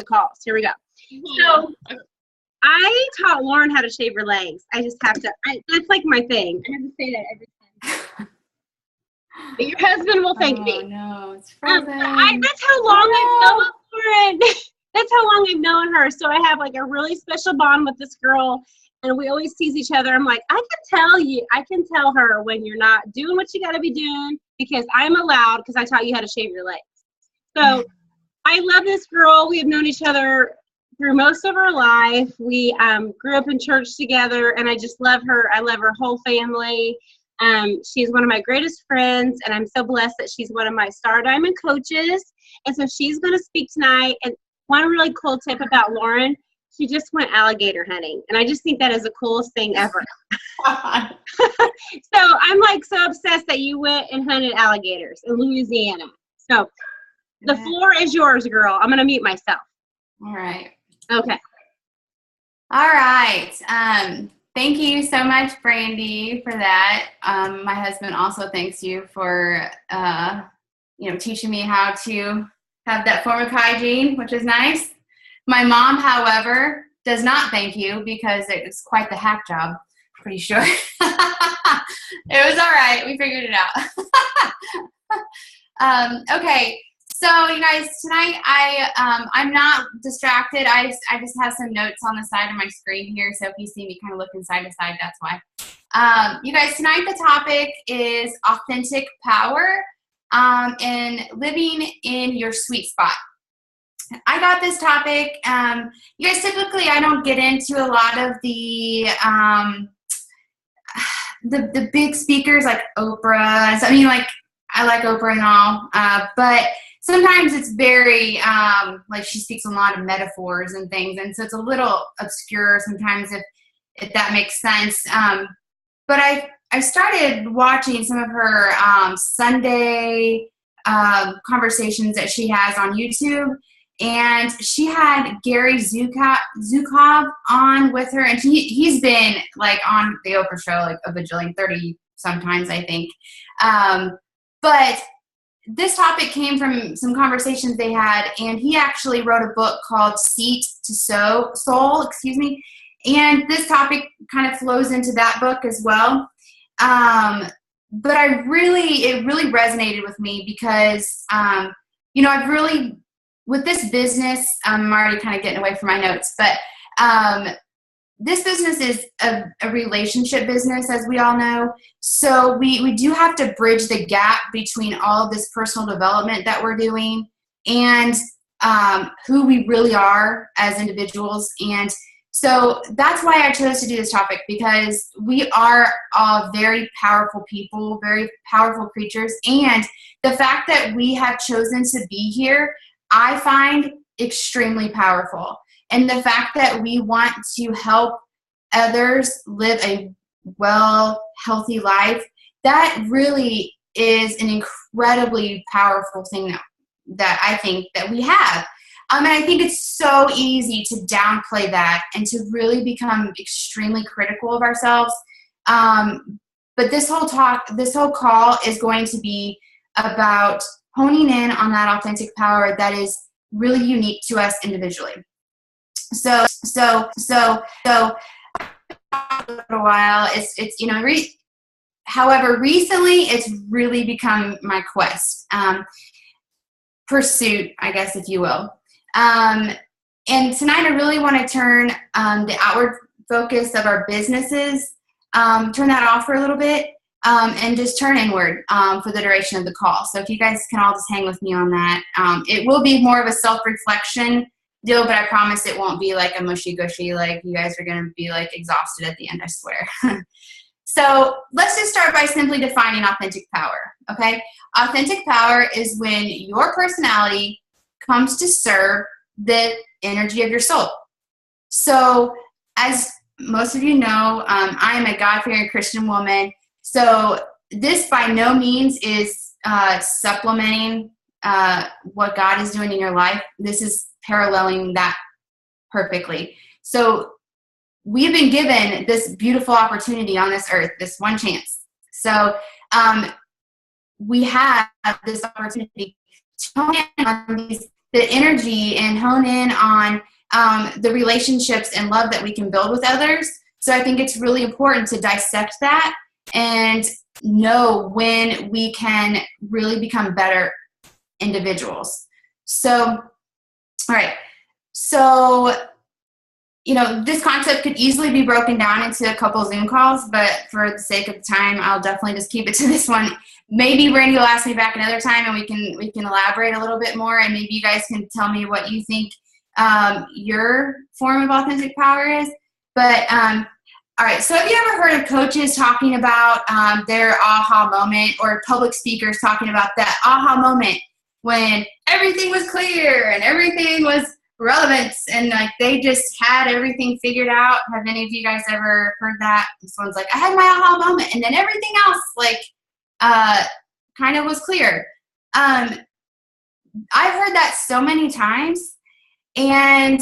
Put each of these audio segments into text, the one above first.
calls. Here we go. So I taught Lauren how to shave her legs. I just have to. That's like my thing. I have to say that every time. But your husband will thank me. Oh no, it's frozen. That's how long I've known Lauren. That's how long I've known her. So I have like a really special bond with this girl, and we always tease each other. I'm like, I can tell her when you're not doing what you got to be doing because I'm allowed because I taught you how to shave your legs. So I love this girl. We have known each other through most of our life. We grew up in church together, and I just love her. I love her whole family. She's one of my greatest friends, and I'm so blessed that she's one of my Star Diamond coaches. And so she's going to speak tonight. And one really cool tip about Lauren, she just went alligator hunting. And I just think that is the coolest thing ever. So I'm like so obsessed that you went and hunted alligators in Louisiana. So the floor is yours, girl. I'm going to mute myself. All right. Okay. All right. Thank you so much, Brandy, for that. My husband also thanks you for, teaching me how to have that form of hygiene, which is nice. My mom, however, does not thank you because it's quite the hack job, pretty sure. It was all right. We figured it out. Okay. So, you guys, tonight I'm not distracted. I just have some notes on the side of my screen here. So if you see me kind of looking side to side, that's why. You guys, tonight the topic is authentic power and living in your sweet spot. I got this topic. You guys, typically I don't get into a lot of the big speakers like Oprah. I mean, like I like Oprah and all, but sometimes it's very, like she speaks a lot of metaphors and things, and so it's a little obscure sometimes if that makes sense. But I started watching some of her Sunday conversations that she has on YouTube, and she had Gary Zukov on with her, and he's been like on the Oprah show like a bajillion, 30 sometimes, I think. But this topic came from some conversations they had, and he actually wrote a book called Seat to Soul, and this topic kind of flows into that book as well. But it really resonated with me because, I've really, with this business, I'm already kind of getting away from my notes, but this business is a relationship business, as we all know. So we do have to bridge the gap between all of this personal development that we're doing and who we really are as individuals. And so that's why I chose to do this topic, because we are all very powerful people, very powerful creatures. And the fact that we have chosen to be here, I find extremely powerful. And the fact that we want to help others live a healthy life, that really is an incredibly powerful thing that I think that we have. And I think it's so easy to downplay that and to really become extremely critical of ourselves. But this whole call is going to be about honing in on that authentic power that is really unique to us individually. So a little while, however, recently it's really become my quest, pursuit, I guess, if you will. And tonight I really want to turn the outward focus of our businesses, turn that off for a little bit, and just turn inward for the duration of the call. So if you guys can all just hang with me on that. It will be more of a self-reflection deal, but I promise it won't be like a mushy-gushy, like you guys are going to be like exhausted at the end, I swear. So let's just start by simply defining authentic power, okay? Authentic power is when your personality comes to serve the energy of your soul. So as most of you know, I am a God-fearing Christian woman. So this by no means is supplementing what God is doing in your life. This is paralleling that perfectly. So we've been given this beautiful opportunity on this earth, this one chance. So we have this opportunity to hone in on these the energy and hone in on the relationships and love that we can build with others. So I think it's really important to dissect that and know when we can really become better individuals. So, all right. So, this concept could easily be broken down into a couple Zoom calls, but for the sake of the time, I'll definitely just keep it to this one. Maybe Brandy will ask me back another time and we can elaborate a little bit more, and maybe you guys can tell me what you think your form of authentic power is. But all right, so have you ever heard of coaches talking about their aha moment, or public speakers talking about that aha moment when everything was clear and everything was relevant and like they just had everything figured out? Have any of you guys ever heard that? Someone's like, I had my aha moment and then everything else kind of was clear. I've heard that so many times, and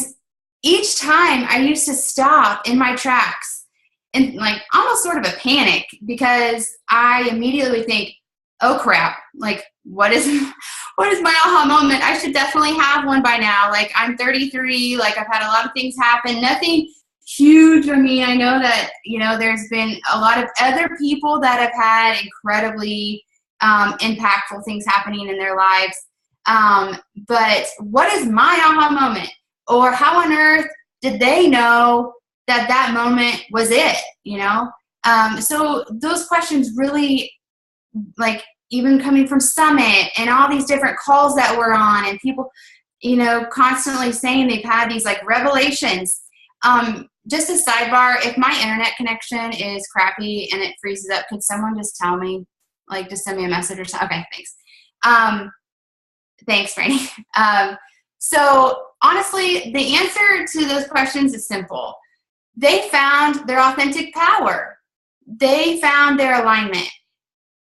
each time I used to stop in my tracks and like almost sort of a panic, because I immediately think, oh crap, like what is my aha moment? I should definitely have one by now. Like I'm 33, like I've had a lot of things happen, nothing huge. I mean, I know that, there's been a lot of other people that have had incredibly impactful things happening in their lives. But what is my aha moment? Or how on earth did they know that moment was it, So those questions really, like, even coming from Summit and all these different calls that we're on, and people, constantly saying they've had these like revelations. Just a sidebar, if my internet connection is crappy and it freezes up, could someone just tell me, like just send me a message or something? Okay, thanks. Thanks, Franny. So honestly, the answer to those questions is simple. They found their authentic power. They found their alignment.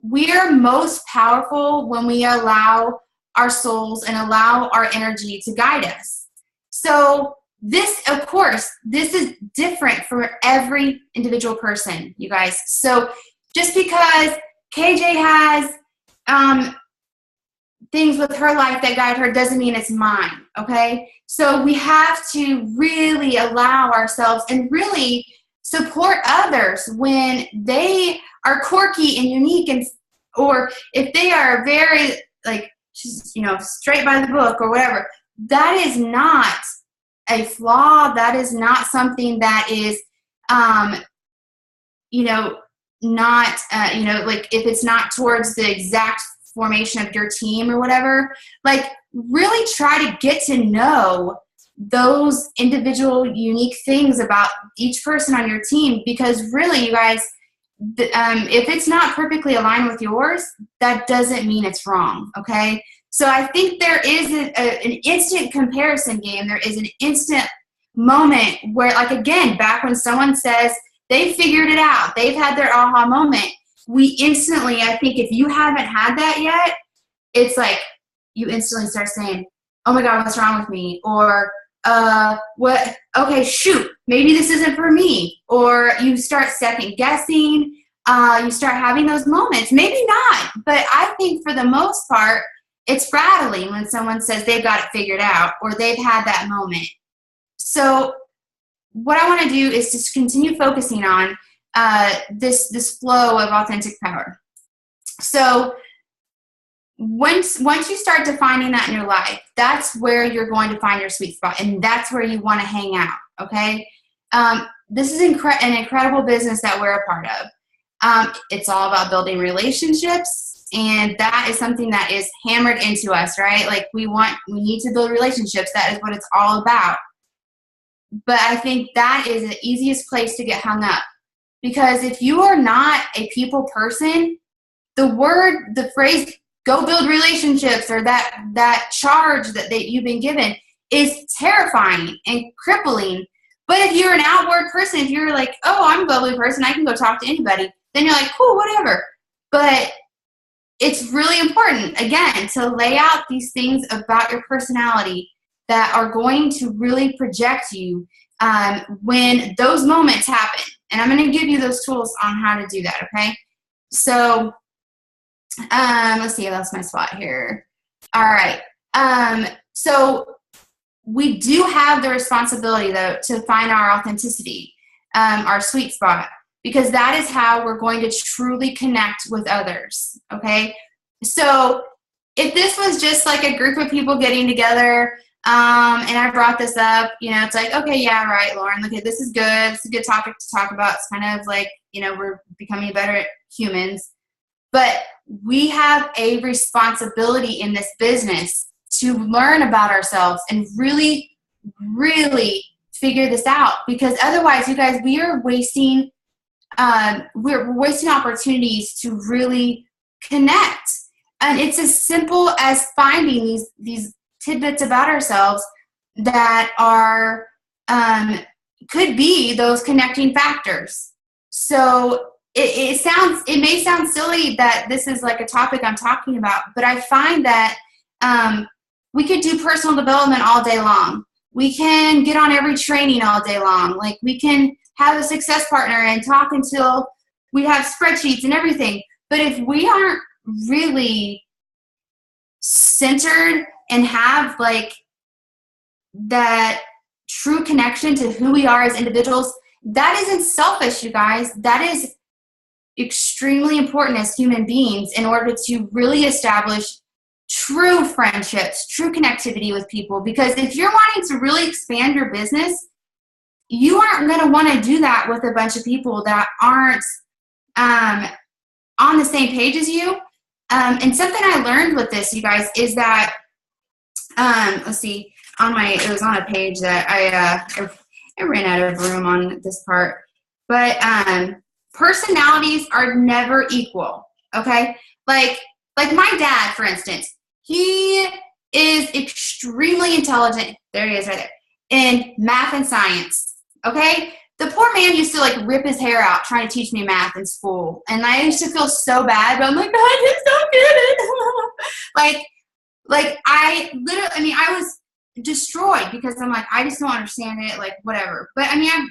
We are most powerful when we allow our souls and allow our energy to guide us. So this, of course, this is different for every individual person, you guys. So just because KJ has things with her life that guide her doesn't mean it's mine, okay? So we have to really allow ourselves and really support others when they are quirky and unique, and or if they are very like straight by the book or whatever. That is not a flaw. That is not something that is not like if it's not towards the exact formation of your team or whatever, like really try to get to know those individual unique things about each person on your team, because really, you guys, if it's not perfectly aligned with yours, that doesn't mean it's wrong, okay? So I think there is an instant comparison game. There is an instant moment where, like, again, back when someone says they figured it out, they've had their aha moment, we instantly, I think if you haven't had that yet, it's like you instantly start saying, oh my God, what's wrong with me? Or, what, okay, shoot, maybe this isn't for me. Or you start second guessing, you start having those moments. Maybe not, but I think for the most part, it's rattling when someone says they've got it figured out or they've had that moment. So what I want to do is just continue focusing on this flow of authentic power. So once you start defining that in your life, that's where you're going to find your sweet spot, and that's where you want to hang out, okay? This is an incredible business that we're a part of. It's all about building relationships, and that is something that is hammered into us, right? Like we need to build relationships. That is what it's all about. But I think that is the easiest place to get hung up, because if you are not a people person, the phrase go build relationships, or that charge that you've been given, is terrifying and crippling. But if you're an outward person, if you're like, oh, I'm a bubbly person, I can go talk to anybody, then you're like, cool, whatever. But it's really important, again, to lay out these things about your personality that are going to really project you when those moments happen. And I'm going to give you those tools on how to do that, okay? So let's see, I lost my spot here. All right. So we do have the responsibility, though, to find our authenticity, our sweet spot, because that is how we're going to truly connect with others, okay? So if this was just like a group of people getting together, and I brought this up, it's like, okay, yeah, right, Lauren, okay, this is good. It's a good topic to talk about. It's kind of like, we're becoming better humans. But we have a responsibility in this business to learn about ourselves and really, really figure this out, because otherwise, you guys, we're wasting opportunities to really connect. And it's as simple as finding these tidbits about ourselves that are could be those connecting factors. So it may sound silly that this is like a topic I'm talking about, but I find that we could do personal development all day long. We can get on every training all day long. Like, we can have a success partner and talk until we have spreadsheets and everything. But if we aren't really centered and have like that true connection to who we are as individuals, that isn't selfish, you guys. That is extremely important as human beings in order to really establish true friendships, true connectivity with people. Because if you're wanting to really expand your business, you aren't going to want to do that with a bunch of people that aren't on the same page as you. And something I learned with this, you guys, is that, let's see, it was on a page that I ran out of room on this part, but personalities are never equal, okay? Like my dad, for instance, he is extremely intelligent. There he is right there. In math and science, okay? The poor man used to like rip his hair out trying to teach me math in school. And I used to feel so bad, but I'm like, I just don't get it. I was destroyed because I'm like, I just don't understand it, like, whatever. But I mean, I'm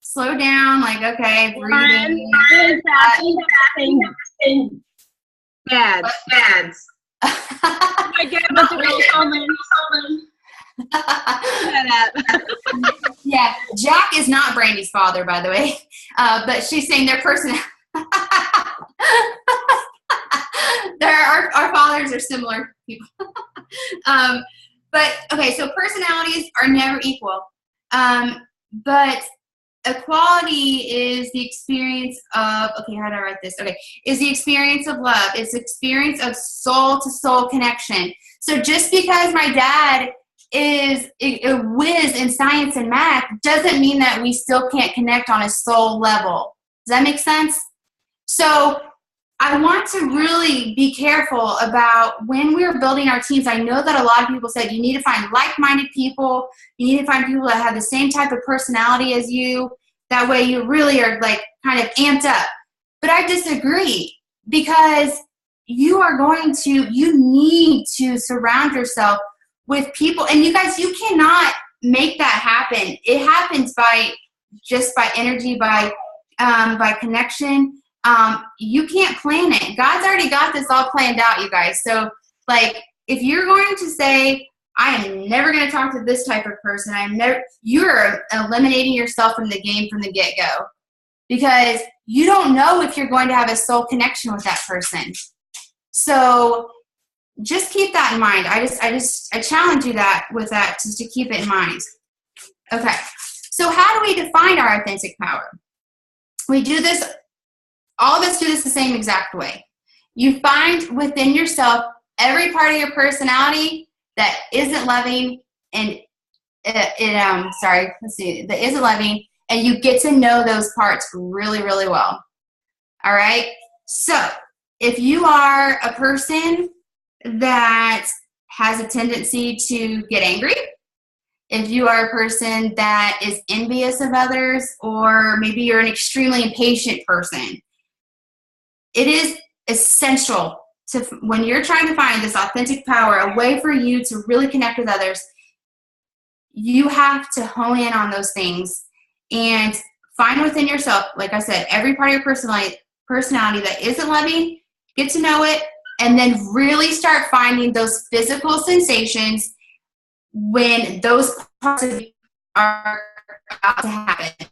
slowed down, like, okay, breathing. Dads. My dad was a real woman. Yeah, Jack is not Brandy's father, by the way. But she's saying their person. Our fathers are similar people. But okay, so personalities are never equal. But equality is the experience of, okay, how do I write this? Okay, is the experience of love. It's the experience of soul-to-soul connection. So just because my dad is a whiz in science and math doesn't mean that we still can't connect on a soul level. Does that make sense? So I want to really be careful about when we're building our teams. I know that a lot of people said you need to find like-minded people. You need to find people that have the same type of personality as you. That way you really are like kind of amped up. But I disagree, because you need to surround yourself with people. And you guys, you cannot make that happen. It happens by energy, by connection. You can't plan it. God's already got this all planned out, you guys. So like, if you're going to say, I am never going to talk to this type of person, you're eliminating yourself from the game from the get-go, because you don't know if you're going to have a soul connection with that person. So just keep that in mind. I challenge you with that, just to keep it in mind. Okay. So how do we define our authentic power? We do this, all of us do this the same exact way. You find within yourself every part of your personality that isn't loving and that isn't loving, and you get to know those parts really, really well. All right. So if you are a person that has a tendency to get angry, if you are a person that is envious of others, or maybe you're an extremely impatient person, it is essential to, when you're trying to find this authentic power, a way for you to really connect with others, you have to hone in on those things and find within yourself, like I said, every part of your personality that isn't loving, get to know it, and then really start finding those physical sensations when those parts of you are about to happen.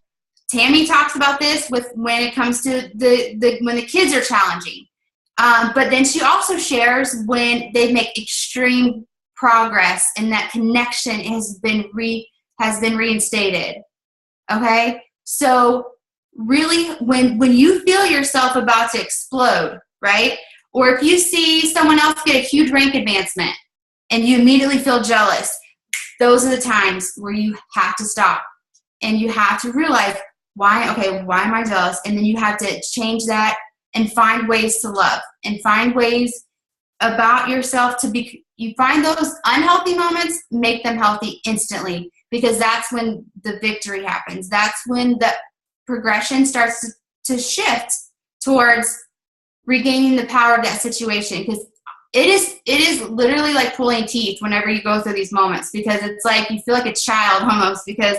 Tammy talks about this with when it comes to when the kids are challenging. But then she also shares when they make extreme progress and that connection has been reinstated. Okay? So really when you feel yourself about to explode, right? Or if you see someone else get a huge rank advancement and you immediately feel jealous, those are the times where you have to stop and you have to realize why am I jealous? And then you have to change that and find ways to love and find ways about yourself you find those unhealthy moments, make them healthy instantly, because that's when the victory happens. That's when the progression starts to shift towards regaining the power of that situation. Because it is literally like pulling teeth whenever you go through these moments, because it's like you feel like a child almost, because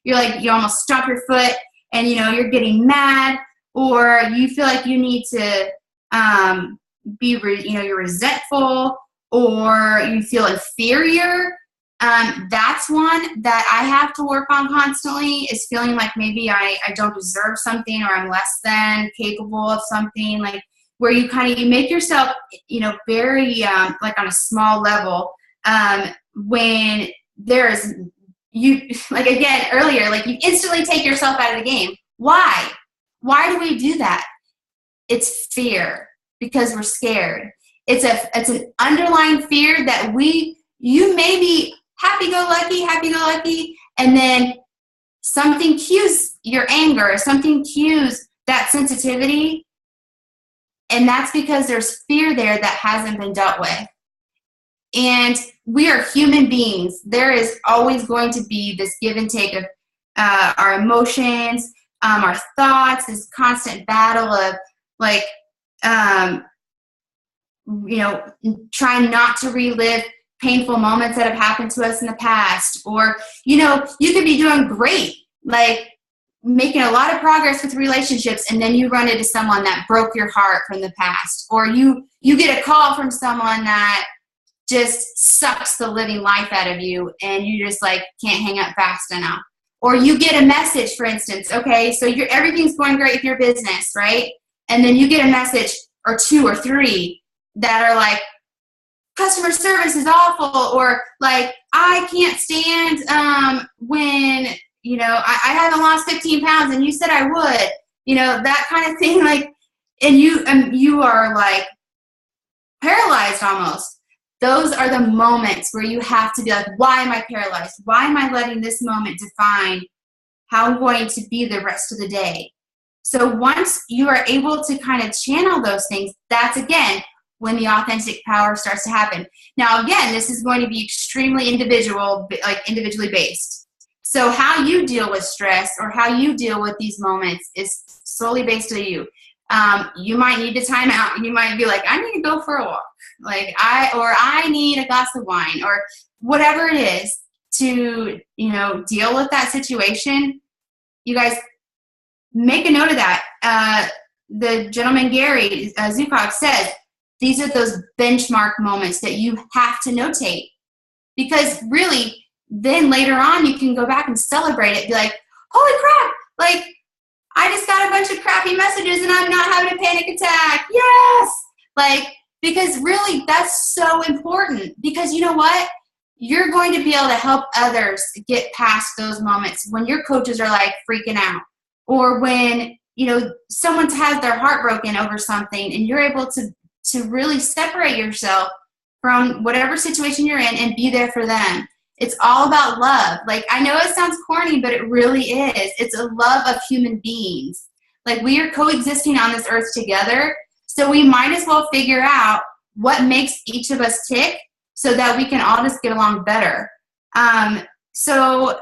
you almost stomp your foot and you're getting mad, or you feel like you need to you're resentful, or you feel inferior. That's one that I have to work on constantly, is feeling like maybe I don't deserve something, or I'm less than capable of something, like where you make yourself, very like on a small level, when there's like again earlier, like you instantly take yourself out of the game. Why do we do that? It's fear, because we're scared. It's an underlying fear that you may be happy-go-lucky, and then something cues your anger, something cues that sensitivity, and that's because there's fear there that hasn't been dealt with. And we are human beings. There is always going to be this give and take of our emotions, our thoughts, this constant battle of trying not to relive painful moments that have happened to us in the past. Or, you could be doing great, like making a lot of progress with relationships, and then you run into someone that broke your heart from the past. Or you get a call from someone that just sucks the living life out of you, and you just can't hang up fast enough. Or you get a message, for instance, okay, so everything's going great with your business, right? And then you get a message or two or three that are like, customer service is awful, or like, I can't stand when, I haven't lost 15 pounds and you said I would, that kind of thing, and you are paralyzed almost. Those are the moments where you have to be like, why am I paralyzed? Why am I letting this moment define how I'm going to be the rest of the day? So once you are able to kind of channel those things, that's again when the authentic power starts to happen. Now, again, this is going to be extremely individually based. So how you deal with stress or how you deal with these moments is solely based on you. You might need to time out. You might be like, I need to go for a walk. I need a glass of wine, or whatever it is to, deal with that situation. You guys make a note of that. The gentleman, Gary Zukav, says, these are those benchmark moments that you have to notate, because really then later on you can go back and celebrate it. Be like, holy crap, I just got a bunch of crappy messages and I'm not having a panic attack. Yes! Because really that's so important, because you know what? You're going to be able to help others get past those moments when your coaches are freaking out, or when, someone has their heart broken over something and you're able to really separate yourself from whatever situation you're in and be there for them. It's all about love. I know it sounds corny, but it really is. It's a love of human beings. We are coexisting on this earth together, so we might as well figure out what makes each of us tick so that we can all just get along better. So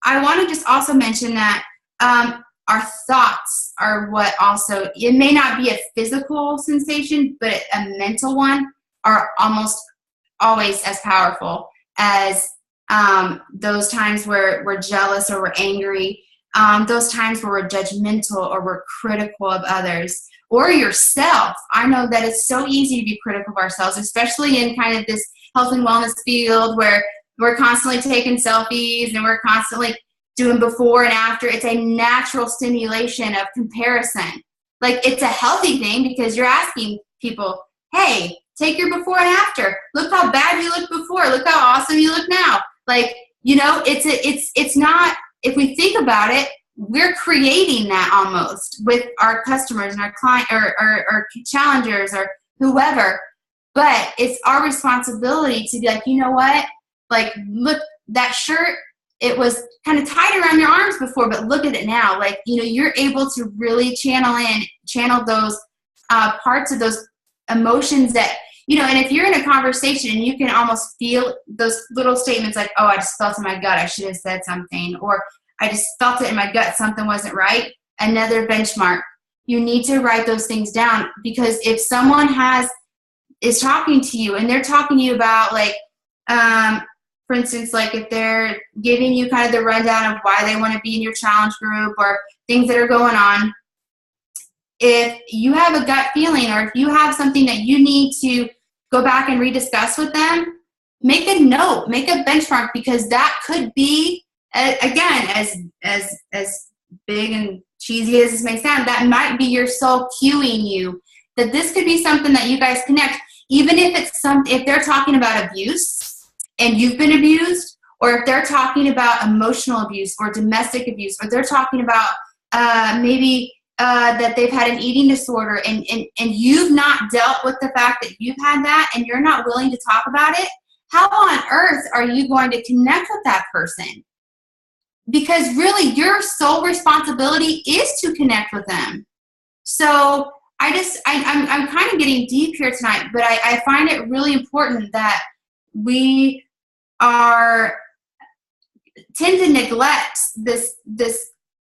I want to just also mention that our thoughts are what also, it may not be a physical sensation, but a mental one, are almost always as powerful as those times where we're jealous or we're angry, those times where we're judgmental or we're critical of others or yourself. I know that it's so easy to be critical of ourselves, especially in kind of this health and wellness field where we're constantly taking selfies, and we're constantly doing before and after. It's a natural stimulation of comparison. Like, it's a healthy thing because you're asking people, hey, take your before and after. Look how bad you looked before. Look how awesome you look now. Like, you know, it's not, if we think about it, we're creating that almost with our customers and our client or challengers or whoever. But it's our responsibility to be like, you know what? Like, look, that shirt, it was kind of tight around your arms before, but look at it now. Like, you know, you're able to really channel those parts of those emotions that, you know, and if you're in a conversation and you can almost feel those little statements like, oh, I just felt in my gut I should have said something, or I just felt it in my gut something wasn't right, another benchmark. You need to write those things down, because if someone is talking to you and they're talking to you about, like, for instance, like if they're giving you kind of the rundown of why they want to be in your challenge group or things that are going on, if you have a gut feeling or if you have something that you need to go back and rediscuss with them, make a note, make a benchmark, because that could be, again, as big and cheesy as this may sound, that might be your soul cueing you that this could be something that you guys connect. Even if they're talking about abuse and you've been abused, or if they're talking about emotional abuse or domestic abuse, or they're talking about maybe that they've had an eating disorder and you've not dealt with the fact that you've had that and you're not willing to talk about it, how on earth are you going to connect with that person? Because really your sole responsibility is to connect with them. So I'm kind of getting deep here tonight, but I find it really important that we tend to neglect this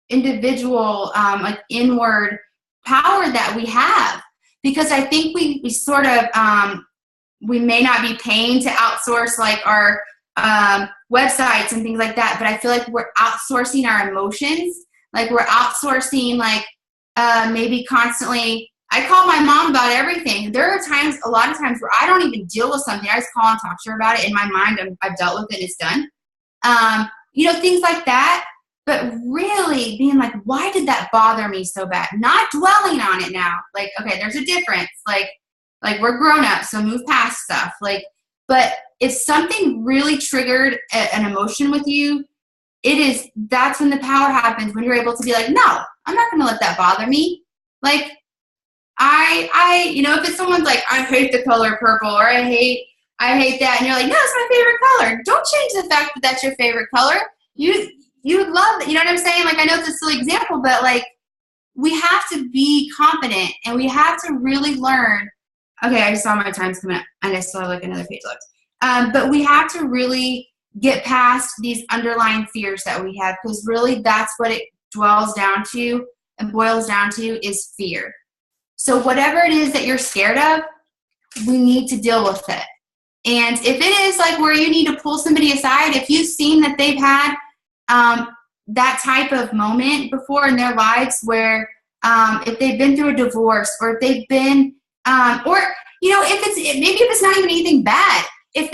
individual like inward power that we have, because I think we sort of we may not be paying to outsource like our websites and things like that, but I feel like we're outsourcing our emotions. Like we're outsourcing like maybe constantly. I call my mom about everything. There are times, a lot of times, where I don't even deal with something. I just call and talk to her about it. In my mind, I've dealt with it and it's done. You know, things like that. But really being like, why did that bother me so bad? Not dwelling on it now. Like, okay, there's a difference. Like we're grown up, so move past stuff. Like, but if something really triggered an emotion with you, that's when the power happens, when you're able to be like, no, I'm not going to let that bother me. Like, you know, if it's someone's like, I hate the color purple, or I hate that, and you're like, no, it's my favorite color. Don't change the fact that that's your favorite color. You love it. You know what I'm saying? Like, I know it's a silly example, but like, we have to be confident and we have to really learn. Okay, I just saw my time's coming up and I still have like another page left. But we have to really get past these underlying fears that we have, because really that's what it boils down to is fear. So whatever it is that you're scared of, we need to deal with it. And if it is like where you need to pull somebody aside, if you've seen that they've had that type of moment before in their lives where if they've been through a divorce, or if they've been, or, you know, maybe if it's not even anything bad, if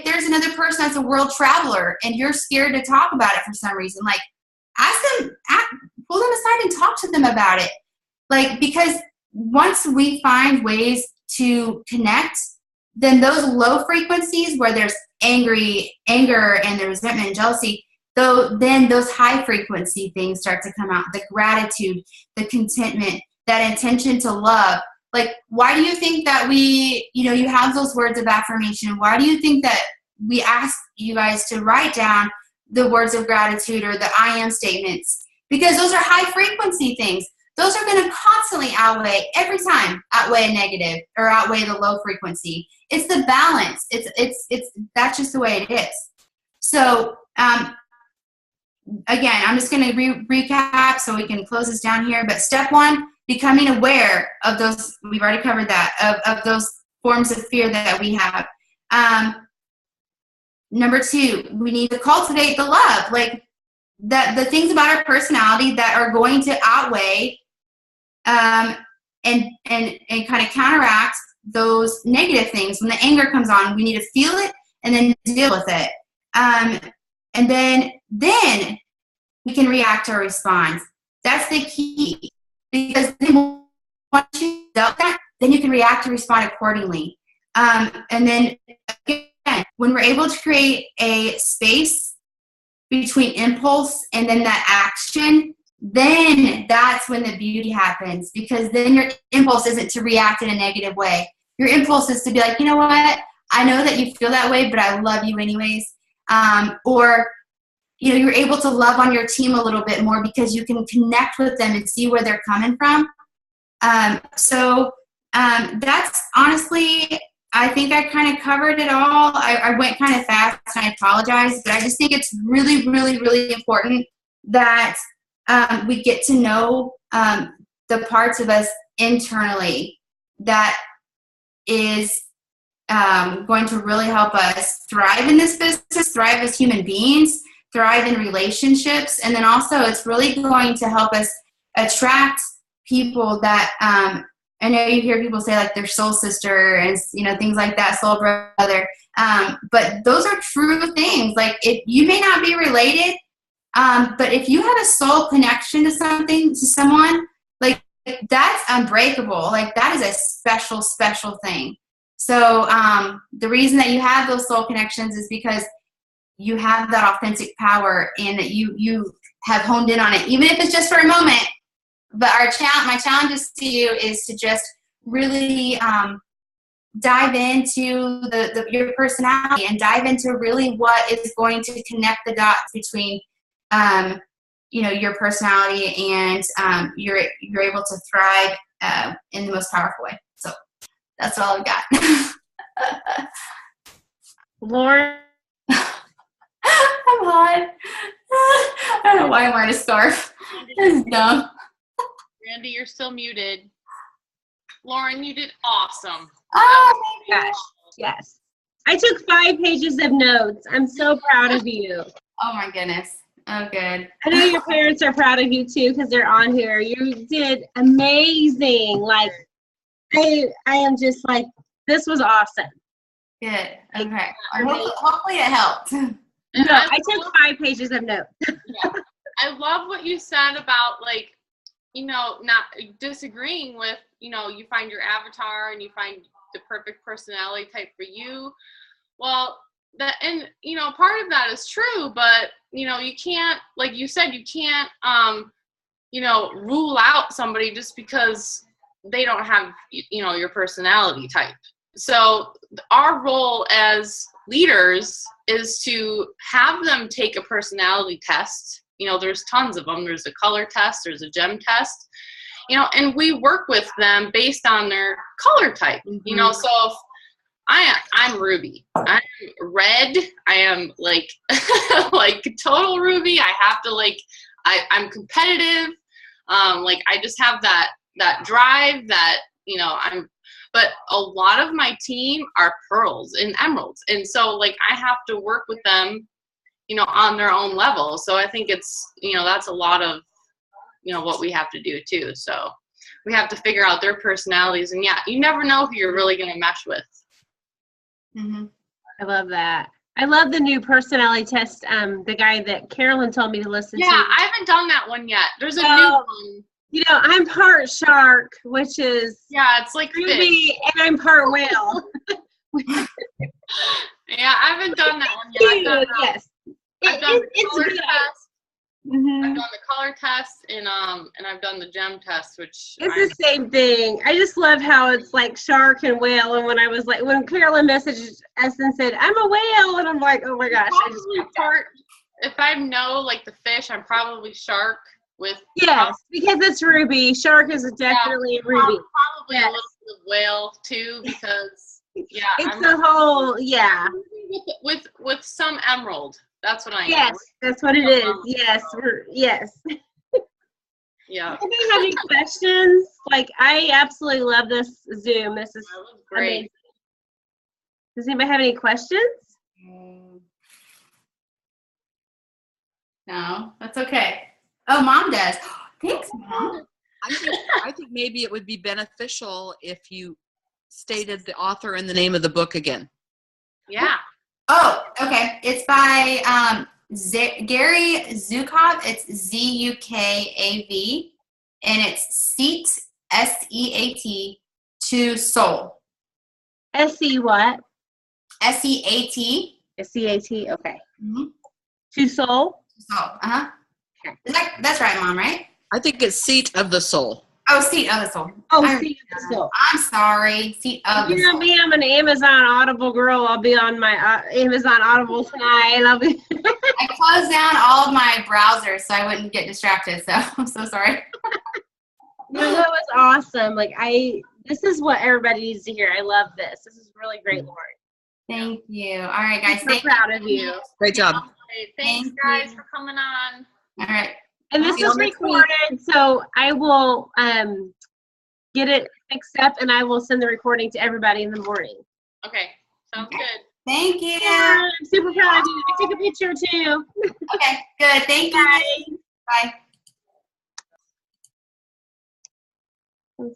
there's another person that's a world traveler and you're scared to talk about it for some reason, like pull them aside and talk to them about it. Like, because once we find ways to connect, then those low frequencies where there's anger and the resentment and jealousy, then those high frequency things start to come out. The gratitude, the contentment, that intention to love. Like, why do you think that you have those words of affirmation? Why do you think that we ask you guys to write down the words of gratitude or the I am statements? Because those are high frequency things. Those are going to constantly outweigh a negative or outweigh the low frequency. It's the balance. That's just the way it is. So, again, I'm just going to recap so we can close this down here. But step 1, becoming aware of those. We've already covered that, of those forms of fear that we have. Number 2, we need to cultivate the love. Like, the things about our personality that are going to outweigh and kind of counteract those negative things. When the anger comes on, we need to feel it and then deal with it. And then we can react or respond. That's the key, because then once you do that, then you can react and respond accordingly. And then again, when we're able to create a space between impulse and then that action, then that's when the beauty happens, because then your impulse isn't to react in a negative way. Your impulse is to be like, you know what? I know that you feel that way, but I love you anyways. Or, you know, you're able to love on your team a little bit more because you can connect with them and see where they're coming from. So that's honestly, I think I kind of covered it all. I went kind of fast, and I apologize, but I just think it's really, really, really important that we get to know the parts of us internally that is going to really help us thrive in this business, thrive as human beings, thrive in relationships, and then also it's really going to help us attract people that I know you hear people say like their soul sister and, you know, things like that, soul brother. But those are true things. Like, if you may not be related, but if you have a soul connection to something, to someone, like, that's unbreakable. Like, that is a special, special thing. So the reason that you have those soul connections is because you have that authentic power, and that you have honed in on it, even if it's just for a moment. But my challenges to you is to just really dive into your personality, and dive into really what is going to connect the dots between, you know, your personality and you're able to thrive in the most powerful way. So that's all I've got. Lauren? I'm hot. I don't know why I'm wearing a scarf. This is dumb. Randy, you're still muted. Lauren, you did awesome. Oh, my gosh. Yes. I took 5 pages of notes. I'm so proud of you. Oh my goodness. Oh, good. I know your parents are proud of you too, because they're on here. You did amazing. Like, I am just like, this was awesome. Good. Okay. Hopefully it helped. No, I took 5 pages of notes. Yeah. I love what you said about, like, you know, not disagreeing with, you know, you find your avatar and you find the perfect personality type for you. Well, that, and, you know, part of that is true, but, you know, you can't, like you said, you can't, you know, rule out somebody just because they don't have, you know, your personality type. So our role as leaders is to have them take a personality test. You know, there's tons of them. There's a color test, there's a gem test, you know, and we work with them based on their color type. Mm-hmm. You know, so if I'm Ruby, I'm red, I am like, like total Ruby. I have to, like, I'm competitive. Like, I just have that drive that, you know, but a lot of my team are pearls and emeralds. And so, like, I have to work with them, you know, on their own level. So I think it's, you know, that's a lot of, you know, what we have to do too. So we have to figure out their personalities, and yeah, you never know who you're really going to mesh with. Mm-hmm. I love that. I love the new personality test. The guy that Carolyn told me to listen to. Yeah, I haven't done that one yet. There's a new one. You know, I'm part shark, which is, yeah, it's like Ruby, and I'm part whale. Yeah, I haven't done that one yet. I've done the color test. Mm-hmm. I've done the color test, and I've done the gem test, which it's the same thing. I just love how it's like shark and whale. And when Carolyn messaged us and said, "I'm a whale," and I'm like, "Oh my gosh!" If I know, like, the fish, I'm probably shark. Yes, because it's Ruby. Shark is definitely Ruby. Probably a little bit of whale too, because yeah, it's the whole with some emerald. That's what I am. Yes, that's what it is. Yes, yes. Yeah. Anybody have any questions? Like, I absolutely love this Zoom. This is great. Amazing. Does anybody have any questions? No, that's okay. Oh, Mom does. Thanks, Mom. I think maybe it would be beneficial if you stated the author and the name of the book again. Yeah. Oh, okay. It's by Gary Zukav. It's Zukav, and it's Seat, SEAT, to Soul. SE what? SEAT. SEAT. Okay. Mm-hmm. To Soul. Soul. Okay. That's right, Mom, right? I think it's Seat of the Soul. Oh, Seat of the Soul. Oh, Seat of the Soul. I'm sorry. Seat of the Soul. Me, I'm an Amazon Audible girl. I'll be on my Amazon Audible tonight, and I'll be. I closed down all of my browsers so I wouldn't get distracted. So I'm so sorry. No, that was awesome. Like this is what everybody needs to hear. I love this. This is really great, Lauren. Thank you. All right, guys. I'm so proud of you. Great job. Okay, thanks, Thank guys, you. for coming on. All right. And this See you is next week. recorded, so I will get it fixed up, and I will send the recording to everybody in the morning. Okay, sounds Okay. good. Thank you. Yeah, I'm super proud of you. I took a picture too. Okay, good. Thank you. Bye. Bye.